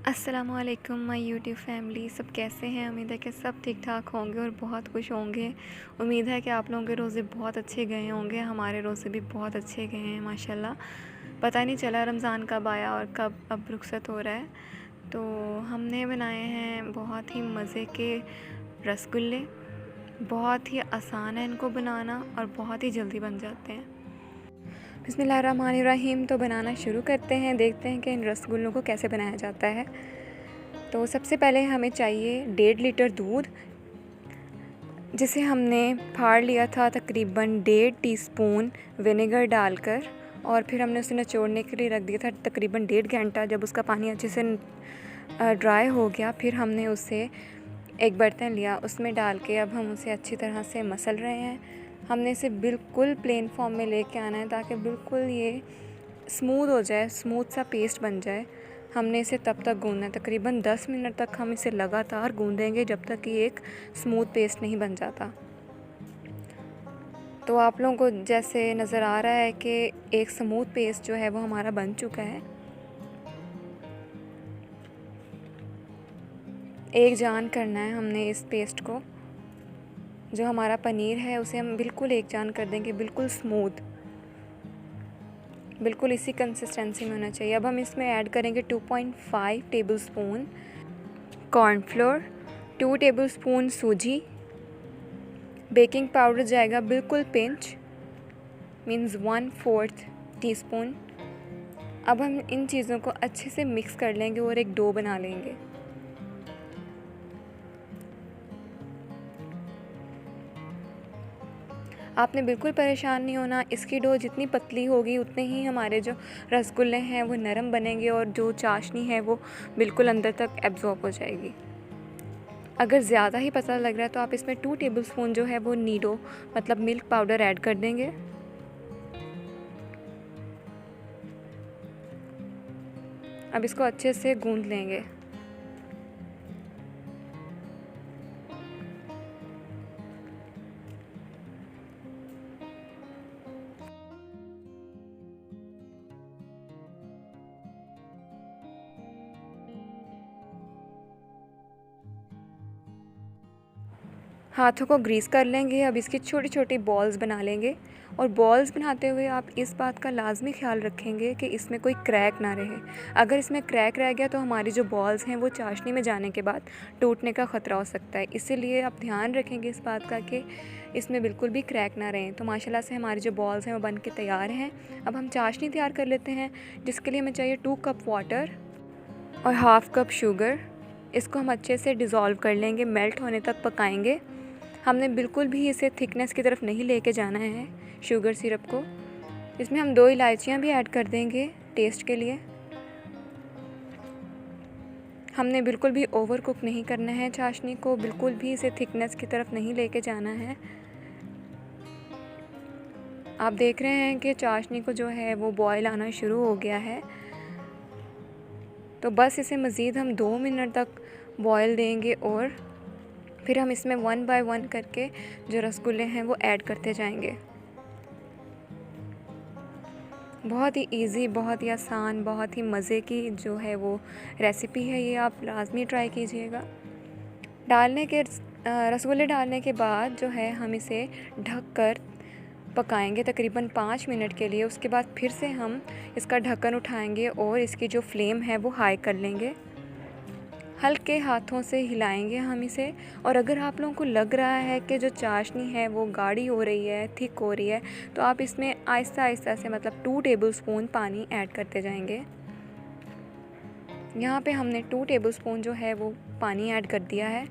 अस्सलामुअलैकुम my YouTube family, सब कैसे हैं। उम्मीद है कि सब ठीक ठाक होंगे और बहुत खुश होंगे। उम्मीद है कि आप लोगों के रोज़े बहुत अच्छे गए होंगे। हमारे रोज़े भी बहुत अच्छे गए हैं माशाल्लाह। पता नहीं चला रमज़ान कब आया और कब अब रुखसत हो रहा है। तो हमने बनाए हैं बहुत ही मज़े के रसगुल्ले। बहुत ही आसान है इनको बनाना और बहुत ही जल्दी बन जाते हैं। बिस्मिल्लाहिर्रहमानिर्रहीम। तो बनाना शुरू करते हैं, देखते हैं कि इन रसगुल्लों को कैसे बनाया जाता है। तो सबसे पहले हमें चाहिए 1.5 लीटर दूध, जिसे हमने फाड़ लिया था तकरीबन 1.5 टीस्पून विनेगर डालकर, और फिर हमने उसे निचोड़ने के लिए रख दिया था तकरीबन 1.5 घंटा। जब उसका पानी अच्छे से ड्राई हो गया, फिर हमने उसे एक बर्तन लिया, उसमें डाल के अब हम उसे अच्छी तरह से मसल रहे हैं। हमने इसे बिल्कुल प्लेन फॉर्म में लेके आना है ताकि बिल्कुल ये स्मूथ हो जाए, स्मूथ सा पेस्ट बन जाए। हमने इसे तब तक गूंदना है, तकरीबन 10 मिनट तक हम इसे लगातार गूंदेंगे जब तक कि एक स्मूथ पेस्ट नहीं बन जाता। तो आप लोगों को जैसे नज़र आ रहा है कि एक स्मूथ पेस्ट जो है वो हमारा बन चुका है। एक जान करना है हमने इस पेस्ट को। जो हमारा पनीर है उसे हम बिल्कुल एक जान कर देंगे, बिल्कुल स्मूथ, बिल्कुल इसी कंसिस्टेंसी में होना चाहिए। अब हम इसमें ऐड करेंगे 2.5 टेबलस्पून कॉर्नफ्लोर, 2 टेबलस्पून सूजी, बेकिंग पाउडर जाएगा बिल्कुल पिंच, मीन्स 1/4 टीस्पून। अब हम इन चीज़ों को अच्छे से मिक्स कर लेंगे और एक डो बना लेंगे। आपने बिल्कुल परेशान नहीं होना। इसकी डो जितनी पतली होगी उतने ही हमारे जो रसगुल्ले हैं वो नरम बनेंगे और जो चाशनी है वो बिल्कुल अंदर तक एब्जॉर्ब हो जाएगी। अगर ज़्यादा ही पतला लग रहा है तो आप इसमें 2 टेबलस्पून जो है वो नीडो मतलब मिल्क पाउडर ऐड कर देंगे। अब इसको अच्छे से गूंद लेंगे। हाथों को ग्रीस कर लेंगे। अब इसकी छोटी छोटी बॉल्स बना लेंगे, और बॉल्स बनाते हुए आप इस बात का लाजमी ख्याल रखेंगे कि इसमें कोई क्रैक ना रहे। अगर इसमें क्रैक रह गया तो हमारी जो बॉल्स हैं वो चाशनी में जाने के बाद टूटने का ख़तरा हो सकता है। इसीलिए आप ध्यान रखेंगे इस बात का कि इसमें बिल्कुल भी क्रैक ना रहें। तो माशाल्लाह से हमारी जो बॉल्स हैं वो बन के तैयार हैं। अब हम चाशनी तैयार कर लेते हैं, जिसके लिए हमें चाहिए 2 कप वाटर और हाफ़ कप शुगर। इसको हम अच्छे से डिज़ोल्व कर लेंगे, मेल्ट होने तक पकाएंगे। हमने बिल्कुल भी इसे थिकनेस की तरफ नहीं लेके जाना है शुगर सिरप को। इसमें हम 2 इलायचियाँ भी ऐड कर देंगे टेस्ट के लिए। हमने बिल्कुल भी ओवर कुक नहीं करना है चाशनी को, बिल्कुल भी इसे थिकनेस की तरफ नहीं लेके जाना है। आप देख रहे हैं कि चाशनी को जो है वो बॉयल आना शुरू हो गया है। तो बस इसे मज़ीद हम 2 मिनट तक बॉयल देंगे और फिर हम इसमें 1 बाय 1 करके जो रसगुल्ले हैं वो ऐड करते जाएंगे। बहुत ही इजी, बहुत ही आसान, बहुत ही मज़े की जो है वो रेसिपी है। ये आप लाजमी ट्राई कीजिएगा। रसगुल्ले डालने के बाद जो है हम इसे ढक कर पकाएंगे तकरीबन 5 मिनट के लिए। उसके बाद फिर से हम इसका ढक्कन उठाएंगे और इसकी जो फ्लेम है वो हाई कर लेंगे। हल्के हाथों से हिलाएंगे हम इसे। और अगर आप लोगों को लग रहा है कि जो चाशनी है वो गाढ़ी हो रही है, थिक हो रही है, तो आप इसमें आहिस्ता आहिस्ता से मतलब 2 टेबलस्पून पानी ऐड करते जाएंगे। यहाँ पे हमने 2 टेबलस्पून जो है वो पानी ऐड कर दिया है।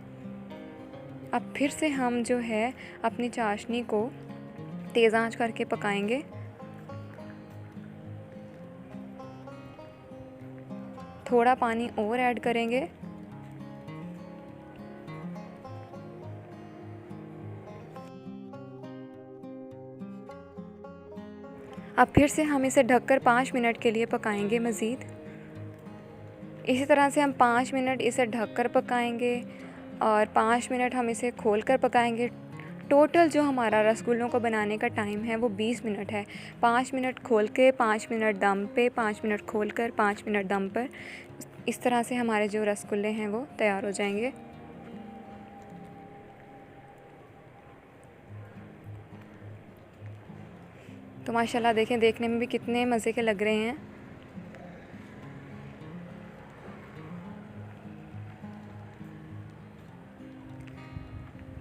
अब फिर से हम जो है अपनी चाशनी को तेज़ आंच करके पकाएंगे। थोड़ा पानी और ऐड करेंगे। अब फिर से हम इसे ढककर 5 मिनट के लिए पकाएंगे मज़ीद। इसी तरह से हम 5 मिनट इसे ढककर पकाएंगे और 5 मिनट हम इसे खोलकर पकाएंगे। टोटल जो हमारा रसगुल्लों को बनाने का टाइम है वो 20 मिनट है। 5 मिनट खोल के, 5 मिनट दम पे, 5 मिनट खोल कर, 5 मिनट दम पर। इस तरह से हमारे जो रसगुल्ले हैं वो तैयार हो जाएंगे। तो माशाल्लाह देखें, देखने में भी कितने मज़े के लग रहे हैं।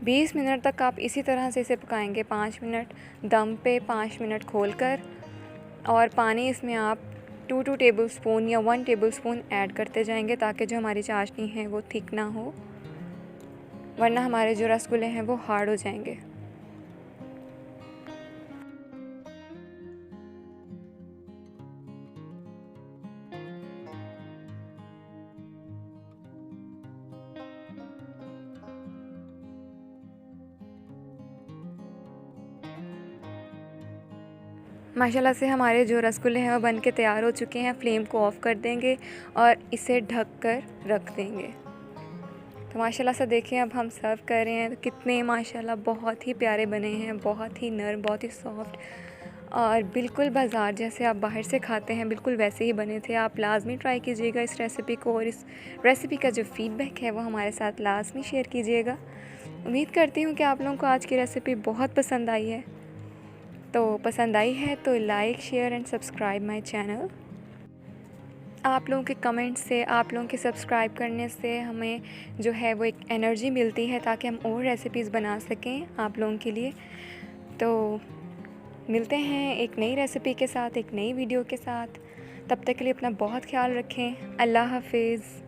बीस मिनट तक आप इसी तरह से इसे पकाएंगे। 5 मिनट दम पे, 5 मिनट खोलकर, और पानी इसमें आप 2 टेबल स्पून या 1 टेबल स्पून ऐड करते जाएंगे ताकि जो हमारी चाशनी है वो थिक ना हो, वरना हमारे जो रसगुल्ले हैं वो हार्ड हो जाएंगे। माशाल्लाह से हमारे जो रसगुल्ले हैं वो बन के तैयार हो चुके हैं। फ्लेम को ऑफ़ कर देंगे और इसे ढक कर रख देंगे। तो माशाल्लाह से देखें, अब हम सर्व कर रहे हैं तो कितने माशाल्लाह बहुत ही प्यारे बने हैं, बहुत ही नरम, बहुत ही सॉफ्ट, और बिल्कुल बाज़ार जैसे आप बाहर से खाते हैं बिल्कुल वैसे ही बने थे। आप लाज़मी ट्राई कीजिएगा इस रेसिपी को, और इस रेसिपी का जो फ़ीडबैक है वो हमारे साथ लाज़मी शेयर कीजिएगा। उम्मीद करती हूँ कि आप लोगों को आज की रेसिपी बहुत पसंद आई है। तो पसंद आई है तो like, share and subscribe my channel. आप लोगों के कमेंट से, आप लोगों के सब्सक्राइब करने से हमें जो है वो एक एनर्जी मिलती है ताकि हम और रेसिपीज़ बना सकें आप लोगों के लिए। तो मिलते हैं एक नई रेसिपी के साथ, एक नई वीडियो के साथ। तब तक के लिए अपना बहुत ख्याल रखें। अल्लाह हाफ़िज़।